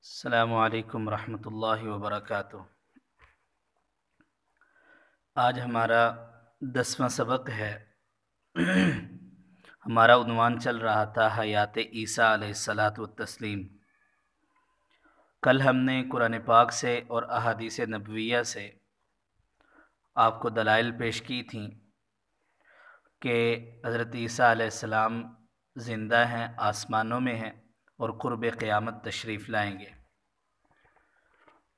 السلام علیکم ورحمۃ اللہ وبرکاتہ۔ آج ہمارا 10واں سبق ہے۔ ہمارا عنوان چل رہا تھا حیات عیسیٰ علیہ الصلاۃ والتسلیم۔ کل ہم نے قرآن پاک سے اور احادیث نبویہ سے آپ کو دلائل پیش کی تھیں کہ حضرت عیسیٰ علیہ السلام زندہ ہیں، آسمانوں میں ہیں اور قرب قیامت تشریف لائیں گے،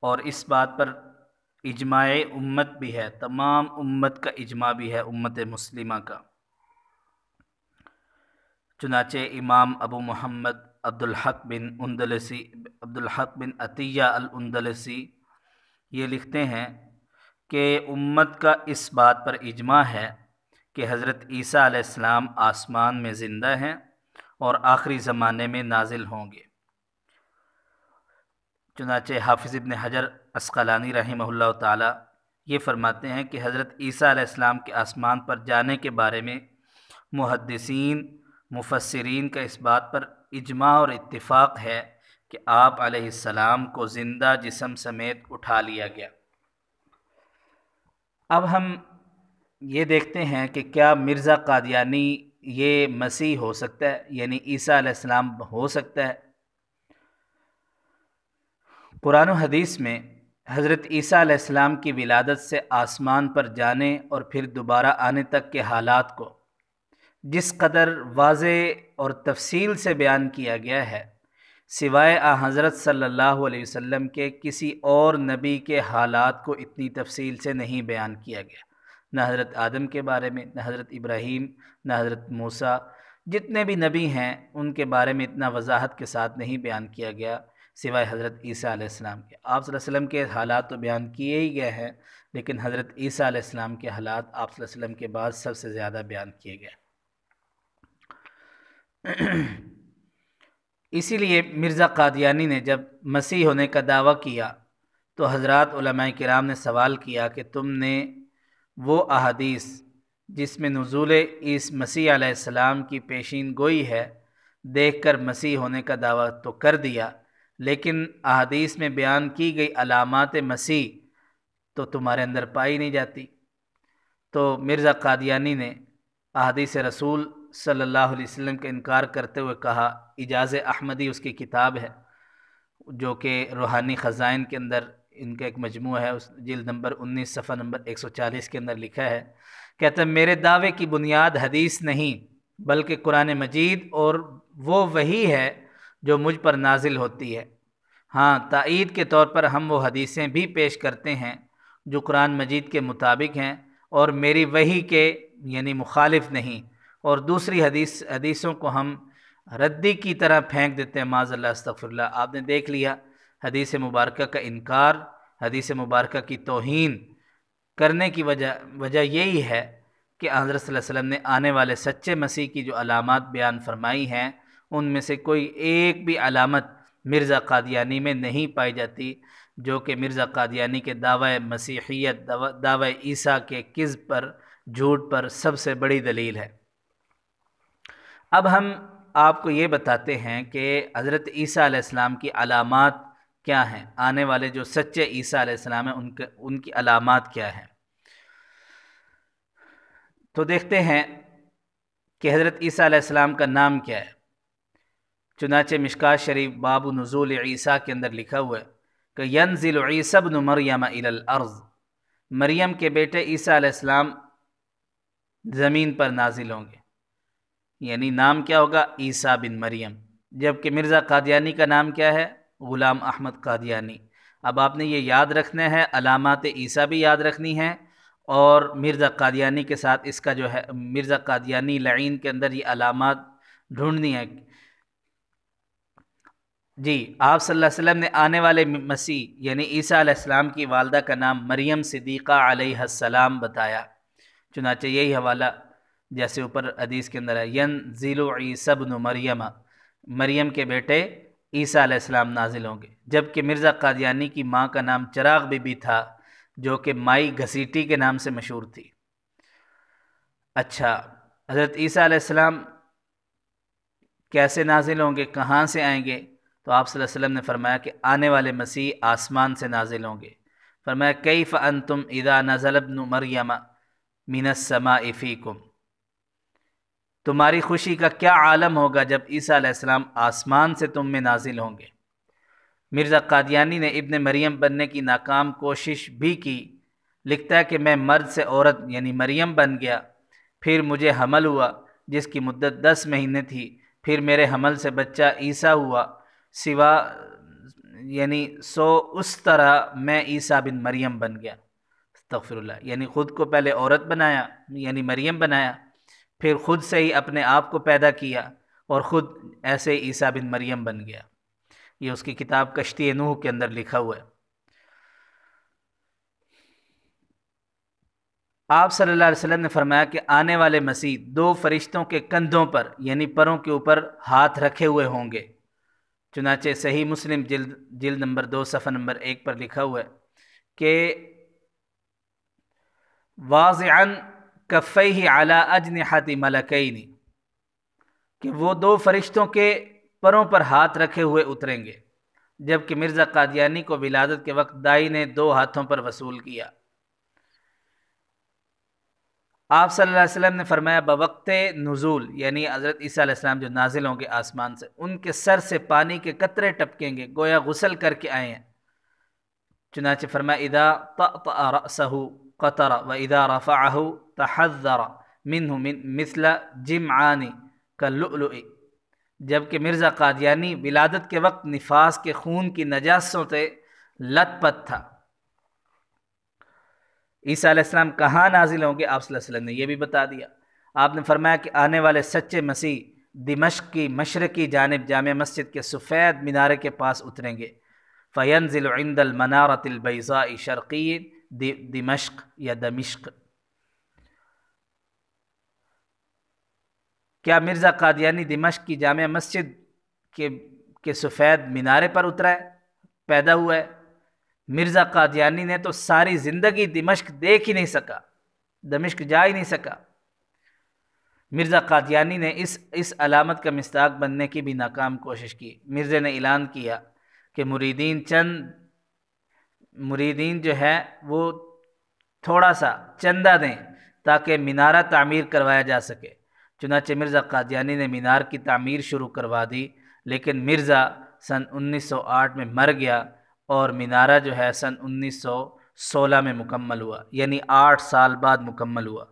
اور اس بات پر اجماع امت بھی ہے، تمام امت کا اجماع بھی ہے، امت مسلمہ کا۔ چنانچہ امام ابو محمد عبدالحق بن عطیہ الاندلسی یہ لکھتے ہیں کہ امت کا اس بات پر اجماع ہے کہ حضرت عیسیٰ علیہ السلام آسمان میں زندہ ہیں اور آخری زمانے میں نازل ہوں گے۔ چنانچہ حافظ ابن حجر عسقلانی رحمہ اللہ تعالی یہ فرماتے ہیں کہ حضرت عیسیٰ علیہ السلام کے آسمان پر جانے کے بارے میں محدثین مفسرین کا اس بات پر اجماع اور اتفاق ہے کہ آپ علیہ السلام کو زندہ جسم سمیت اٹھا لیا گیا۔ اب ہم یہ دیکھتے ہیں کہ کیا مرزا قادیانی یہ مسیح ہو سکتا ہے، یعنی عیسیٰ علیہ السلام ہو سکتا ہے؟ قرآن و حدیث میں حضرت عیسیٰ علیہ السلام کی ولادت سے آسمان پر جانے اور پھر دوبارہ آنے تک کے حالات کو جس قدر واضح اور تفصیل سے بیان کیا گیا ہے، سوائے حضرت صلی اللہ علیہ وسلم کے کسی اور نبی کے حالات کو اتنی تفصیل سے نہیں بیان کیا گیا، نہ حضرت آدم کے بارے میں، نہ حضرت ابراہیم، نہ حضرت موسیٰ، جتنے بھی نبی ہیں ان کے بارے میں اتنا وضاحت کے ساتھ نہیں بیان کیا گیا سوائے حضرت عیسیٰ علیہ السلام کے۔ آپ صلی اللہ علیہ وسلم کے حالات تو بیان کیے ہی گئے ہیں، لیکن حضرت عیسیٰ علیہ السلام کے حالات آپ صلی اللہ علیہ وسلم کے بعد سب سے زیادہ بیان کیے گئے۔ اسی لیے مرزا قادیانی نے جب مسیح ہونے کا دعویٰ کیا تو حضرات علماء کرام نے سوال کیا کہ تم نے وہ احادیث جس میں نزول مسیح علیہ السلام کی پیشین گوئی ہے دیکھ کر مسیح ہونے کا دعویٰ تو کر دیا، لیکن احادیث میں بیان کی گئی علامات مسیح تو تمہارے اندر پائی نہیں جاتی۔ تو مرزا قادیانی نے احادیث رسول صلی اللہ علیہ وسلم کا انکار کرتے ہوئے کہا، اجاز احمدی اس کی کتاب ہے جو کہ روحانی خزائن کے اندر ان کا ایک مجموعہ ہے، اس جلد نمبر 19 صفحہ نمبر 140 کے اندر لکھا ہے، کہتا ہے میرے دعوے کی بنیاد حدیث نہیں بلکہ قرآن مجید اور وہ وحی ہے جو مجھ پر نازل ہوتی ہے۔ ہاں، تائید کے طور پر ہم وہ حدیثیں بھی پیش کرتے ہیں جو قرآن مجید کے مطابق ہیں اور میری وحی کے یعنی مخالف نہیں، اور دوسری حدیثوں کو ہم ردی کی طرح پھینک دیتے ہیں، معاذ اللہ استغفر اللہ۔ آپ نے دیکھ لیا حدیث مبارکہ کا انکار، حدیث مبارکہ کی توہین کرنے کی وجہ یہی ہے کہ حضرت صلی اللہ علیہ وسلم نے آنے والے سچے مسیح کی جو علامات بیان فرمائی ہیں ان میں سے کوئی ایک بھی علامت مرزا قادیانی میں نہیں پائی جاتی، جو کہ مرزا قادیانی کے دعوی مسیحیت، دعوی عیسیٰ کے کذب پر، جھوٹ پر سب سے بڑی دلیل ہے۔ اب ہم آپ کو یہ بتاتے ہیں کہ حضرت عیسیٰ علیہ السلام کی علامات کیا ہیں، آنے والے جو سچے عیسیٰ علیہ السلام ہیں ان کی علامات کیا ہیں۔ تو دیکھتے ہیں کہ حضرت عیسیٰ علیہ السلام کا نام کیا ہے۔ چنانچہ مشکوٰۃ شریف باب نزول عیسیٰ کے اندر لکھا ہوا ہے کہ ینزل عیسیٰ ابن مریم الی الارض، مریم کے بیٹے عیسیٰ علیہ السلام زمین پر نازل ہوں گے، یعنی نام کیا ہوگا؟ عیسیٰ بن مریم، جبکہ مرزا قادیانی کا نام کیا ہے؟ غلام احمد قادیانی۔ اب آپ نے یہ یاد رکھنا ہے، علامات عیسیٰ بھی یاد رکھنی ہے، اور مرزا قادیانی کے ساتھ اس کا جو ہے مرزا قادیانی لعین کے اندر یہ علامات ڈھونڈنی ہے۔ جی، آپ صلی اللہ علیہ وسلم نے آنے والے مسیح یعنی عیسیٰ علیہ السلام کی والدہ کا نام مریم صدیقہ علیہ السلام بتایا، چنانچہ یہی حوالہ جیسے اوپر حدیث کے اندر ہے، ینزل عیسیٰ ابن مریم، مریم کے بیٹے عیسیٰ علیہ السلام نازل ہوں گے، جبکہ مرزا قادیانی کی ماں کا نام چراغ بی بی تھا جو کہ مائی گھسیٹی کے نام سے مشہور تھی۔ اچھا، حضرت عیسیٰ علیہ السلام کیسے نازل ہوں گے، کہاں سے آئیں گے؟ تو آپ صلی اللہ علیہ وسلم نے فرمایا کہ آنے والے مسیح آسمان سے نازل ہوں گے۔ فرمایا کیف انتم اذا نزل ابن مریم من السماء فیکم، تمہاری خوشی کا کیا عالم ہوگا جب عیسیٰ علیہ السلام آسمان سے تم میں نازل ہوں گے۔ مرزا قادیانی نے ابن مریم بننے کی ناکام کوشش بھی کی، لکھتا ہے کہ میں مرد سے عورت یعنی مریم بن گیا، پھر مجھے حمل ہوا جس کی مدت 10 مہینے تھی، پھر میرے حمل سے بچہ عیسیٰ ہوا، سوا سو اس طرح میں عیسیٰ بن مریم بن گیا۔ استغفر اللہ، یعنی خود کو پہلے عورت بنایا یعنی مریم بنایا، پھر خود سے ہی اپنے آپ کو پیدا کیا اور خود ایسے عیسیٰ بن مریم بن گیا۔ یہ اس کی کتاب کشتی نوح کے اندر لکھا ہوا ہے۔ آپ صلی اللہ علیہ وسلم نے فرمایا کہ آنے والے مسیح 2 فرشتوں کے کندھوں پر یعنی پروں کے اوپر ہاتھ رکھے ہوئے ہوں گے۔ چنانچہ صحیح مسلم جلد نمبر 2 صفحہ نمبر 1 پر لکھا ہوا ہے کہ واضعا کفیہ علی اجنحۃ ملکین، کہ وہ 2 فرشتوں کے پروں پر ہاتھ رکھے ہوئے اتریں گے، جبکہ مرزا قادیانی کو ولادت کے وقت دائی نے 2 ہاتھوں پر وصول کیا۔ آپ صلی اللہ علیہ وسلم نے فرمایا بوقت نزول یعنی حضرت عیسیٰ علیہ السلام جو نازل ہوں گے آسمان سے، ان کے سر سے پانی کے قطرے ٹپکیں گے گویا غسل کر کے آئے ہیں۔ چنانچہ فرمایا اذا طأطأ رأسه قطر واذا رفعه تحذر منه مثل جمعان كاللؤلؤ، جبکہ مرزا قادیانی ولادت کے وقت نفاس کے خون کی نجاسوں سے لت پت تھا۔ عیسیٰ علیہ السلام کہاں نازل ہوں گے، آپ صلی اللہ علیہ وسلم نے یہ بھی بتا دیا۔ آپ نے فرمایا کہ آنے والے سچے مسیح دمشق کی مشرقی جانب جامع مسجد کے سفید مینارے کے پاس اتریں گے، فینزل عند المنارۃ البیضاء شرقی دمشق یا دمشق۔ کیا مرزا قادیانی دمشق کی جامع مسجد کے سفید مینارے پر اترا ہے، پیدا ہوا ہے؟ مرزا قادیانی نے تو ساری زندگی دمشق دیکھ ہی نہیں سکا، دمشق جا ہی نہیں سکا۔ مرزا قادیانی نے اس علامت کا مصداق بننے کی بھی ناکام کوشش کی۔ مرزا نے اعلان کیا کہ مریدین جو ہے وہ تھوڑا سا چندہ دیں تاکہ مینارہ تعمیر کروایا جا سکے۔ چنانچہ مرزا قادیانی نے مینار کی تعمیر شروع کروا دی، لیکن مرزا سن 1908 میں مر گیا اور مینارہ جو ہے سن 1916 میں مکمل ہوا، یعنی 8 سال بعد مکمل ہوا۔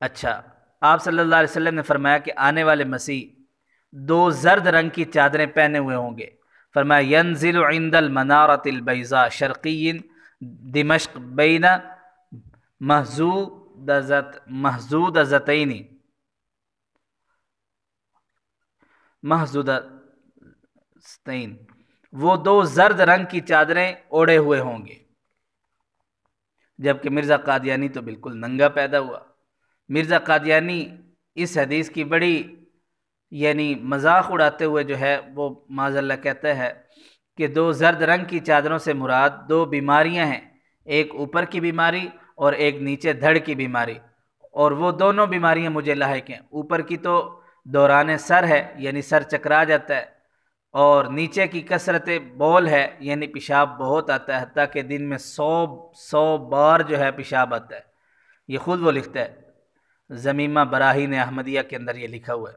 اچھا، آپ صلی اللہ علیہ وسلم نے فرمایا کہ آنے والے مسیح 2 زرد رنگ کی چادریں پہنے ہوئے ہوں گے۔ فرمایا ینزل عند المنارۃ البیضاء شرقی دمشق بین محزودتین وہ 2 زرد رنگ کی چادریں اوڑھے ہوئے ہوں گے، جبکہ مرزا قادیانی تو بالکل ننگا پیدا ہوا۔ مرزا قادیانی اس حدیث کی بڑی مذاق اڑاتے ہوئے جو ہے وہ معاذ اللہ کہتا ہے کہ 2 زرد رنگ کی چادروں سے مراد 2 بیماریاں ہیں، ایک اوپر کی بیماری اور ایک نیچے دھڑ کی بیماری، اور وہ دونوں بیماریاں مجھے لاحق ہیں۔ اوپر کی تو دوران سر ہے یعنی سر چکرا جاتا ہے، اور نیچے کی کثرت بول ہے یعنی پیشاب بہت آتا ہے، حتیٰ کہ دن میں 100 بار جو ہے پیشاب آتا ہے۔ یہ خود وہ لکھتا ہے، زمیمہ براہین احمدیہ کے اندر یہ لکھا ہوا ہے۔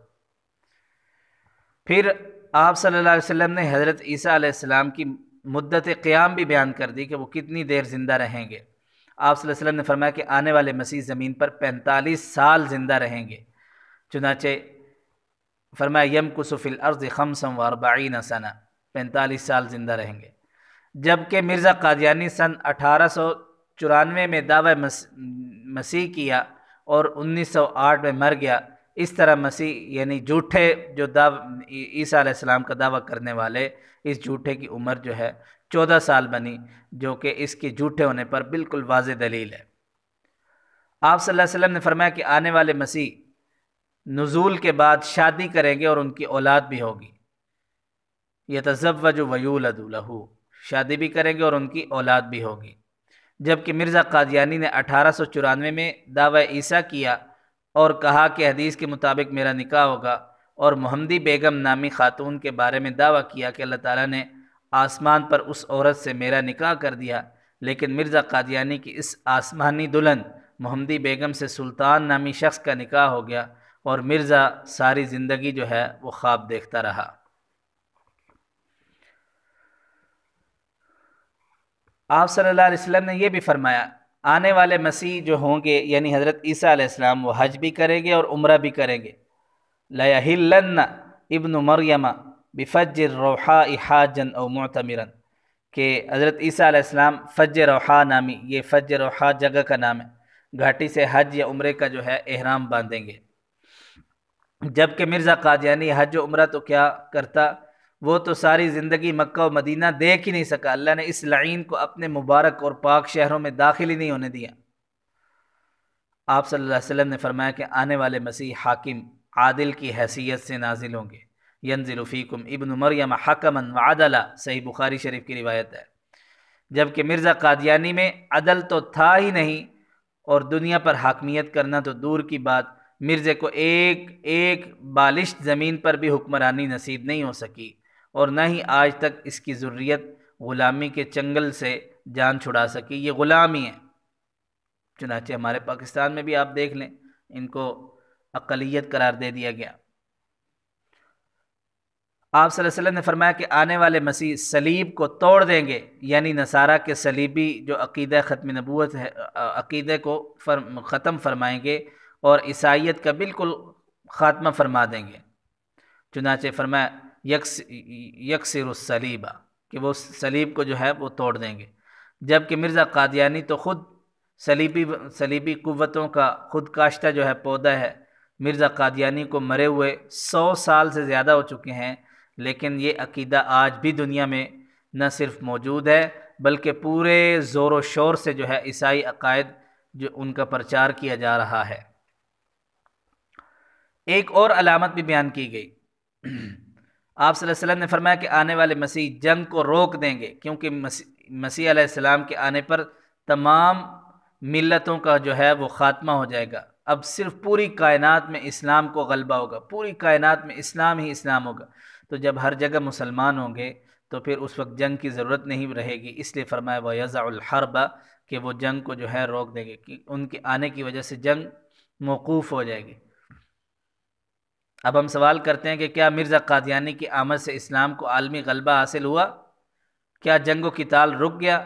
پھر آپ صلی اللہ علیہ وسلم نے حضرت عیسیٰ علیہ السلام کی مدت قیام بھی بیان کر دی کہ وہ کتنی دیر زندہ رہیں گے۔ آپ صلی اللہ علیہ وسلم نے فرمایا کہ آنے والے مسیح زمین پر 45 سال زندہ رہیں گے۔ چنانچہ فرمایا یمکث فی الارض 45 سنہ، 45 سال زندہ رہیں گے۔ جبکہ مرزا قادیانی سن 1894 میں دعوی مسیح کیا اور 1908 میں مر گیا۔ اس طرح مسیح یعنی جھوٹے جو عیسیٰ علیہ السلام کا دعویٰ کرنے والے، اس جھوٹے کی عمر جو ہے 14 سال بنی، جو کہ اس کے جھوٹے ہونے پر بالکل واضح دلیل ہے۔ آپ صلی اللہ علیہ وسلم نے فرمایا کہ آنے والے مسیح نزول کے بعد شادی کریں گے اور ان کی اولاد بھی ہوگی۔ یتزوج ویولد لہ، شادی بھی کریں گے اور ان کی اولاد بھی ہوگی۔ جبکہ مرزا قادیانی نے 1894 میں دعوی عیسیٰ کیا اور کہا کہ حدیث کے مطابق میرا نکاح ہوگا، اور محمدی بیگم نامی خاتون کے بارے میں دعویٰ کیا کہ اللہ تعالیٰ نے آسمان پر اس عورت سے میرا نکاح کر دیا، لیکن مرزا قادیانی کی اس آسمانی دلہن محمدی بیگم سے سلطان نامی شخص کا نکاح ہو گیا، اور مرزا ساری زندگی جو ہے وہ خواب دیکھتا رہا۔ آپ صلی اللہ علیہ وسلم نے یہ بھی فرمایا، آنے والے مسیح جو ہوں گے یعنی حضرت عیسیٰ علیہ السلام، وہ حج بھی کریں گے اور عمرہ بھی کریں گے۔ لَيَحِلَّنَّ ابن مریم بفج الروحاء حاجا او معتمرا، کہ حضرت عیسیٰ علیہ السلام فج روحاء نامی، یہ فج روحاء جگہ کا نام ہے، گھاٹی سے حج یا عمرے کا جو ہے احرام باندھیں گے۔ جبکہ مرزا قادیانی حج و عمرہ تو کیا کرتا، وہ تو ساری زندگی مکہ و مدینہ دیکھ ہی نہیں سکا، اللہ نے اس لعین کو اپنے مبارک اور پاک شہروں میں داخل ہی نہیں ہونے دیا۔ آپ صلی اللہ علیہ وسلم نے فرمایا کہ آنے والے مسیح حاکم عادل کی حیثیت سے نازل ہوں گے۔ ینزل فیکم ابن مریم حکما وعدلا، صحیح بخاری شریف کی روایت ہے۔ جبکہ مرزا قادیانی میں عدل تو تھا ہی نہیں، اور دنیا پر حاکمیت کرنا تو دور کی بات، مرزے کو ایک بالشت زمین پر بھی حکمرانی نصیب نہیں ہو سکی، اور نہ ہی آج تک اس کی ذریت غلامی کے چنگل سے جان چھڑا سکی، یہ غلامی ہے۔ چنانچہ ہمارے پاکستان میں بھی آپ دیکھ لیں، ان کو اقلیت قرار دے دیا گیا۔ آپ صلی اللہ علیہ وسلم نے فرمایا کہ آنے والے مسیح صلیب کو توڑ دیں گے، یعنی نصارہ کے صلیبی جو عقیدہ ختم نبوت ہے، عقیدے کو ختم فرمائیں گے، اور عیسائیت کا بالکل خاتمہ فرما دیں گے۔ چنانچہ فرمایا یکسر الصلیب، کہ وہ صلیب کو جو ہے وہ توڑ دیں گے۔ جبکہ مرزا قادیانی تو خود صلیبی قوتوں کا خود کاشتہ جو ہے پودا ہے۔ مرزا قادیانی کو مرے ہوئے 100 سال سے زیادہ ہو چکے ہیں، لیکن یہ عقیدہ آج بھی دنیا میں نہ صرف موجود ہے بلکہ پورے زور و شور سے جو ہے عیسائی عقائد جو ان کا پرچار کیا جا رہا ہے۔ ایک اور علامت بھی بیان کی گئی، آپ صلی اللہ علیہ وسلم نے فرمایا کہ آنے والے مسیح جنگ کو روک دیں گے، کیونکہ مسیح علیہ السلام کے آنے پر تمام ملتوں کا جو ہے وہ خاتمہ ہو جائے گا۔ اب صرف پوری کائنات میں اسلام کو غلبہ ہوگا، پوری کائنات میں اسلام ہی اسلام ہوگا۔ تو جب ہر جگہ مسلمان ہوں گے تو پھر اس وقت جنگ کی ضرورت نہیں رہے گی، اس لیے فرمایا وَيَضَعُ الْحَرْبَ، کہ وہ جنگ کو جو ہے روک دیں گے، کہ ان کے آنے کی وجہ سے جنگ موقوف ہو جائے گی۔ اب ہم سوال کرتے ہیں کہ کیا مرزا قادیانی کی آمد سے اسلام کو عالمی غلبہ حاصل ہوا؟ کیا جنگ و قتال رک گیا؟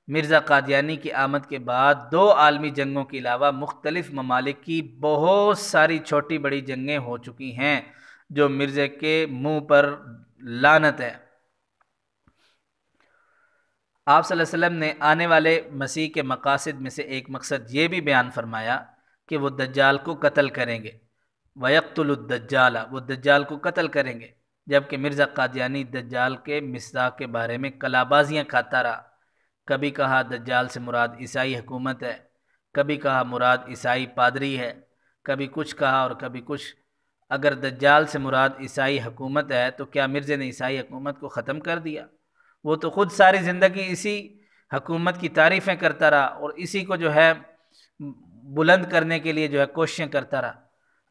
مرزا قادیانی کی آمد کے بعد 2 عالمی جنگوں کے علاوہ مختلف ممالک کی بہت ساری چھوٹی بڑی جنگیں ہو چکی ہیں، جو مرزے کے منہ پر لعنت ہے۔ آپ صلی اللہ علیہ وسلم نے آنے والے مسیح کے مقاصد میں سے ایک مقصد یہ بھی بیان فرمایا کہ وہ دجال کو قتل کریں گے، وَيَقْتُلُ الدَّجَّالَ، وہ دجال کو قتل کریں گے۔ جبکہ مرزا قادیانی دجال کے مصداق کے بارے میں کلابازیاں کھاتا رہا، کبھی کہا دجال سے مراد عیسائی حکومت ہے، کبھی کہا مراد عیسائی پادری ہے، کبھی کچھ کہا اور کبھی کچھ۔ اگر دجال سے مراد عیسائی حکومت ہے تو کیا مرزے نے عیسائی حکومت کو ختم کر دیا؟ وہ تو خود ساری زندگی اسی حکومت کی تعریفیں کرتا رہا اور اسی کو جو ہے بلند کرنے کے لیے جو ہے کوششیں کرتا رہا۔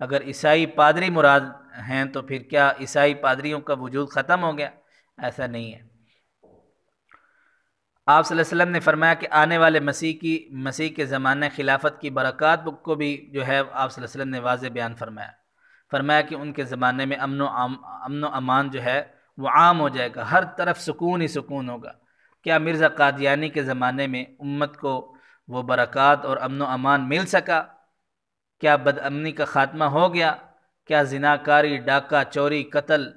اگر عیسائی پادری مراد ہیں تو پھر کیا عیسائی پادریوں کا وجود ختم ہو گیا؟ ایسا نہیں ہے۔ آپ صلی اللہ علیہ وسلم نے فرمایا کہ آنے والے مسیح کے زمانہ خلافت کی برکات کو بھی جو ہے آپ صلی اللہ علیہ وسلم نے واضح بیان فرمایا کہ ان کے زمانے میں امن و امان جو ہے وہ عام ہو جائے گا، ہر طرف سکون ہی سکون ہوگا۔ کیا مرزا قادیانی کے زمانے میں امت کو وہ برکات اور امن و امان مل سکا؟ کیا بد امنی کا خاتمہ ہو گیا؟ کیا زناکاری، ڈاکہ، چوری، قتل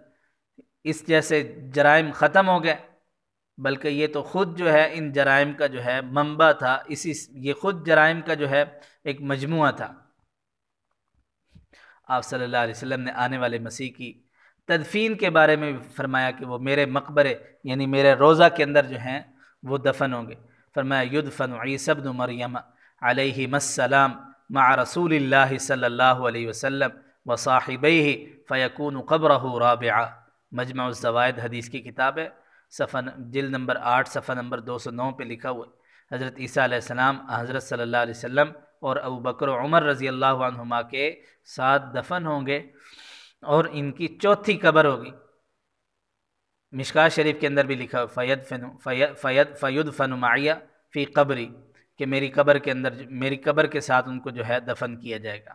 اس جیسے جرائم ختم ہو گئے؟ بلکہ یہ تو خود جو ہے ان جرائم کا جو ہے منبع تھا، یہ خود جرائم کا جو ہے ایک مجموعہ تھا۔ آپ صلی اللہ علیہ وسلم نے آنے والے مسیح کی تدفین کے بارے میں بھی فرمایا کہ وہ میرے مقبرے یعنی میرے روضہ کے اندر جو ہیں وہ دفن ہوں گے۔ فرمایا یدفن عیسی ابن مریم علیہ السلام مع رسول اللہ صلی اللہ علیہ وسلم وصاحبیہ فیکون قبرہ رابعہ، مجمع الزوائد حدیث کی کتاب ہے، جلد نمبر 8 صفحہ نمبر 209 پہ لکھا ہوا ہے۔ حضرت عیسیٰ علیہ السلام حضرت صلی اللہ علیہ وسلم اور ابو بکر و عمر رضی اللہ عنہما کے ساتھ دفن ہوں گے۔ اور ان کی چوتھی قبر ہوگی۔ مشکاۃ شریف کے اندر بھی لکھا فیدفن معی فی قبری، کہ میری قبر کے اندر، میری قبر کے ساتھ ان کو جو ہے دفن کیا جائے گا۔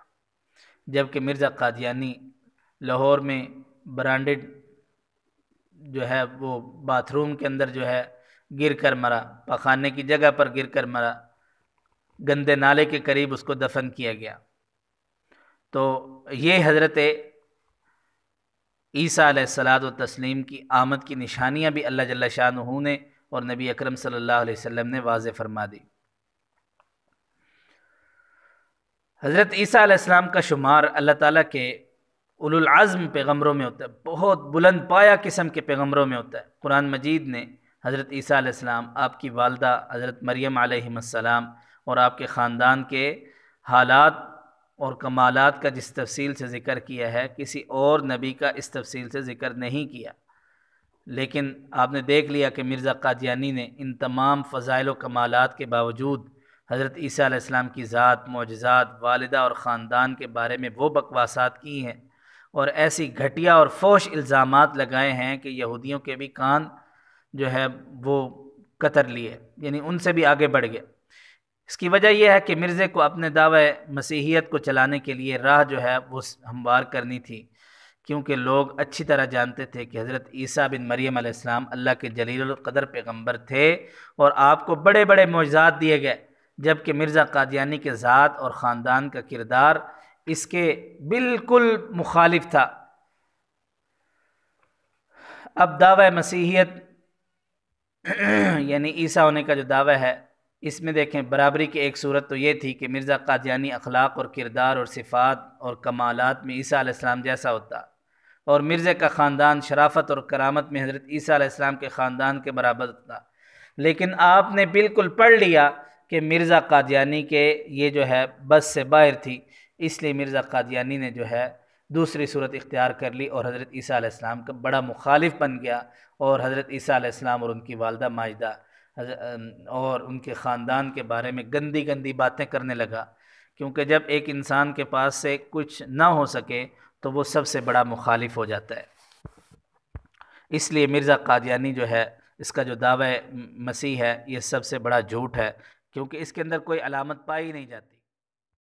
جبکہ مرزا قادیانی لاہور میں برانڈڈ جو ہے وہ باتھ روم کے اندر جو ہے گر کر مرا، پخانے کی جگہ پر گر کر مرا، گندے نالے کے قریب اس کو دفن کیا گیا۔ تو یہ حضرت عیسیٰ علیہ الصلاۃ والتسلیم کی آمد کی نشانیاں بھی اللہ جل شانہ نے اور نبی اکرم صلی اللہ علیہ وسلم نے واضح فرما دی۔ حضرت عیسیٰ علیہ السلام کا شمار اللہ تعالیٰ کے اولو العزم پیغمبروں میں ہوتا ہے، بہت بلند پایہ قسم کے پیغمبروں میں ہوتا ہے۔ قرآن مجید نے حضرت عیسیٰ علیہ السلام، آپ کی والدہ حضرت مریم علیہ السلام اور آپ کے خاندان کے حالات اور کمالات کا جس تفصیل سے ذکر کیا ہے، کسی اور نبی کا اس تفصیل سے ذکر نہیں کیا۔ لیکن آپ نے دیکھ لیا کہ مرزا قادیانی نے ان تمام فضائل و کمالات کے باوجود حضرت عیسیٰ علیہ السلام کی ذات، معجزات، والدہ اور خاندان کے بارے میں وہ بکواسات کی ہیں اور ایسی گھٹیا اور فوش الزامات لگائے ہیں کہ یہودیوں کے بھی کان جو ہے وہ کتر لیے، یعنی ان سے بھی آگے بڑھ گئے۔ اس کی وجہ یہ ہے کہ مرزے کو اپنے دعوی مسیحیت کو چلانے کے لیے راہ جو ہے وہ ہموار کرنی تھی، کیونکہ لوگ اچھی طرح جانتے تھے کہ حضرت عیسیٰ بن مریم علیہ السلام اللہ کے جلیل القدر پیغمبر تھے اور آپ کو بڑے بڑے معجزات دیے گئے، جبکہ مرزا قادیانی کے ذات اور خاندان کا کردار اس کے بالکل مخالف تھا۔ اب دعوی مسیحیت یعنی عیسیٰ ہونے کا جو دعویٰ ہے، اس میں دیکھیں برابری کی ایک صورت تو یہ تھی کہ مرزا قادیانی اخلاق اور کردار اور صفات اور کمالات میں عیسیٰ علیہ السلام جیسا ہوتا، اور مرزے کا خاندان شرافت اور کرامت میں حضرت عیسیٰ علیہ السلام کے خاندان کے برابر تھا۔ لیکن آپ نے بالکل پڑھ لیا کہ مرزا قادیانی کے یہ جو ہے بس سے باہر تھی، اس لیے مرزا قادیانی نے جو ہے دوسری صورت اختیار کر لی اور حضرت عیسیٰ علیہ السلام کا بڑا مخالف بن گیا، اور حضرت عیسیٰ علیہ السلام اور ان کی والدہ ماجدہ اور ان کے خاندان کے بارے میں گندی گندی باتیں کرنے لگا، کیونکہ جب ایک انسان کے پاس سے کچھ نہ ہو سکے تو وہ سب سے بڑا مخالف ہو جاتا ہے۔ اس لیے مرزا قادیانی جو ہے، اس کا جو دعوی مسیح ہے، یہ سب سے بڑا جھوٹ ہے، کیونکہ اس کے اندر کوئی علامت پائی نہیں جاتی۔